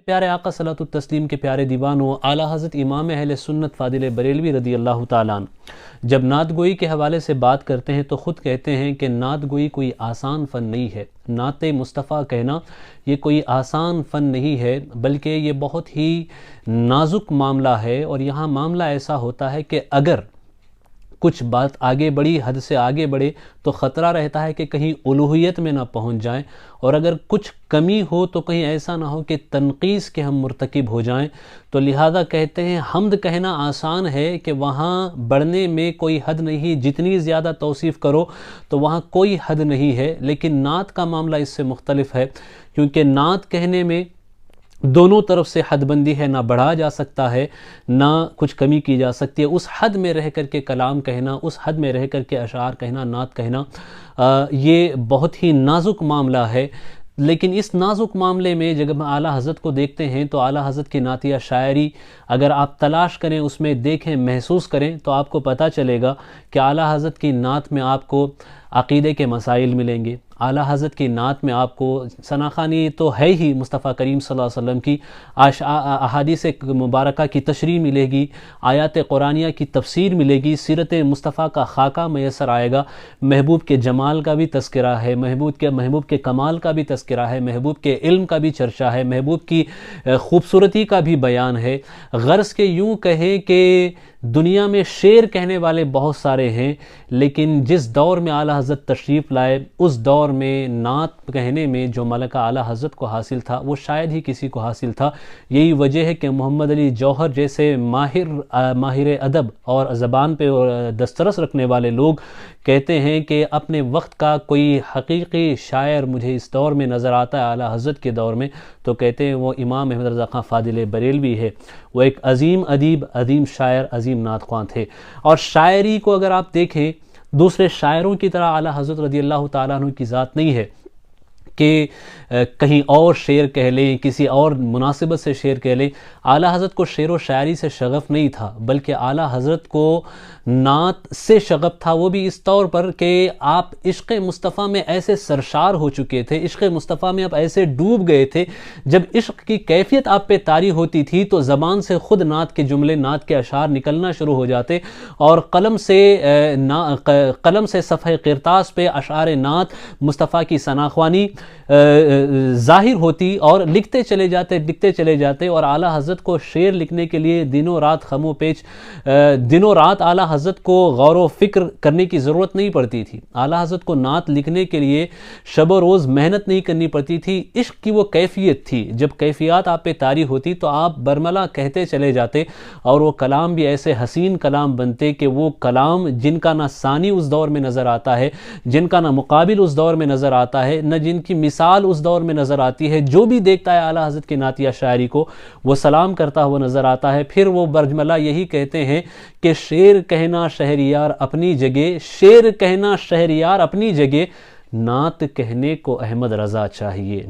پیارے آقا صلاۃ التسلیم کے پیارے دیوانوں، اعلیٰ حضرت امام اہل سنت فاضل بریلوی رضی اللہ تعالیٰ عنہ جب نعت گوئی کے حوالے سے بات کرتے ہیں تو خود کہتے ہیں کہ نعت گوئی کوئی آسان فن نہیں ہے، نعت مصطفیٰ کہنا یہ کوئی آسان فن نہیں ہے، بلکہ یہ بہت ہی نازک معاملہ ہے۔ اور یہاں معاملہ ایسا ہوتا ہے کہ اگر کچھ بات آگے بڑھی، حد سے آگے بڑھے تو خطرہ رہتا ہے کہ کہیں الوہیت میں نہ پہنچ جائیں، اور اگر کچھ کمی ہو تو کہیں ایسا نہ ہو کہ تنقیص کے ہم مرتکب ہو جائیں۔ تو لہذا کہتے ہیں حمد کہنا آسان ہے کہ وہاں بڑھنے میں کوئی حد نہیں، جتنی زیادہ توصیف کرو تو وہاں کوئی حد نہیں ہے، لیکن نعت کا معاملہ اس سے مختلف ہے، کیونکہ نعت کہنے میں دونوں طرف سے حد بندی ہے، نہ بڑھا جا سکتا ہے نہ کچھ کمی کی جا سکتی ہے۔ اس حد میں رہ کر کے کلام کہنا، اس حد میں رہ کر کے اشعار کہنا، نعت کہنا یہ بہت ہی نازک معاملہ ہے۔ لیکن اس نازک معاملے میں جب ہم اعلیٰ حضرت کو دیکھتے ہیں تو اعلیٰ حضرت کی نعتیہ شاعری اگر آپ تلاش کریں، اس میں دیکھیں، محسوس کریں تو آپ کو پتہ چلے گا کہ اعلیٰ حضرت کی نعت میں آپ کو عقیدے کے مسائل ملیں گے، اعلیٰ حضرت کی نعت میں آپ کو ثناخوانی تو ہے ہی مصطفیٰ کریم صلی اللہ علیہ وسلم کی، احادیث مبارکہ کی تشریح ملے گی، آیات قرآنیہ کی تفسیر ملے گی، سیرت مصطفیٰ کا خاکہ میسر آئے گا، محبوب کے جمال کا بھی تذکرہ ہے، محبوب کے کمال کا بھی تذکرہ ہے، محبوب کے علم کا بھی چرچا ہے، محبوب کی خوبصورتی کا بھی بیان ہے۔ غرض کے یوں کہیں کہ دنیا میں شعر کہنے والے بہت سارے ہیں، لیکن جس دور میں اعلیٰ حضرت تشریف لائے اس دور میں نعت کہنے میں جو ملکہ اعلیٰ حضرت کو حاصل تھا وہ شاید ہی کسی کو حاصل تھا۔ یہی وجہ ہے کہ محمد علی جوہر جیسے ماہر ادب اور زبان پہ دسترس رکھنے والے لوگ کہتے ہیں کہ اپنے وقت کا کوئی حقیقی شاعر مجھے اس دور میں نظر آتا ہے اعلیٰ حضرت کے دور میں، تو کہتے ہیں وہ امام احمد رضا خان فاضل بریلوی ہے۔ وہ ایک عظیم ادیب، عظیم شاعر، عظیم نعت خواں تھے۔ اور شاعری کو اگر آپ دیکھیں دوسرے شاعروں کی طرح اعلیٰ حضرت رضی اللہ تعالیٰ عنہ کی ذات نہیں ہے کہ کہیں اور شعر کہہ لیں، کسی اور مناسبت سے شعر کہہ لیں۔ اعلیٰ حضرت کو شعر و شاعری سے شغف نہیں تھا، بلکہ اعلیٰ حضرت کو نعت سے شغف تھا، وہ بھی اس طور پر کہ آپ عشق مصطفیٰ میں ایسے سرشار ہو چکے تھے، عشق مصطفیٰ میں آپ ایسے ڈوب گئے تھے، جب عشق کی کیفیت آپ پہ طاری ہوتی تھی تو زبان سے خود نعت کے جملے، نعت کے اشعار نکلنا شروع ہو جاتے، اور قلم سے صفحہ قرطاس پہ اشعار نعت مصطفیٰ کی ثناخوانی ظاہر ہوتی، اور لکھتے چلے جاتے اور اعلیٰ حضرت کو شعر لکھنے کے لیے دنوں رات خم و پیچ، دنوں رات اعلیٰ حضرت کو غور و فکر کرنے کی ضرورت نہیں پڑتی تھی۔ اعلیٰ حضرت کو نعت لکھنے کے لیے شب و روز محنت نہیں کرنی پڑتی تھی، عشق کی وہ کیفیت تھی، جب کیفیات آپ پہ طاری ہوتی تو آپ برملا کہتے چلے جاتے، اور وہ کلام بھی ایسے حسین کلام بنتے کہ وہ کلام جن کا نہ ثانی اس دور میں نظر آتا ہے، جن کا نہ مقابل اس دور میں نظر آتا ہے، نہ جن کی مثال اس دور میں نظر آتی ہے، جو بھی دیکھتا ہے اعلیٰ حضرت کی نعتیہ شاعری کو وہ سلام کرتا ہوا نظر آتا ہے۔ پھر وہ برجملہ یہی کہتے ہیں کہ شعر کہنا شہریار اپنی جگہ، شعر کہنا شہریار اپنی جگہ، نعت کہنے کو احمد رضا چاہیے۔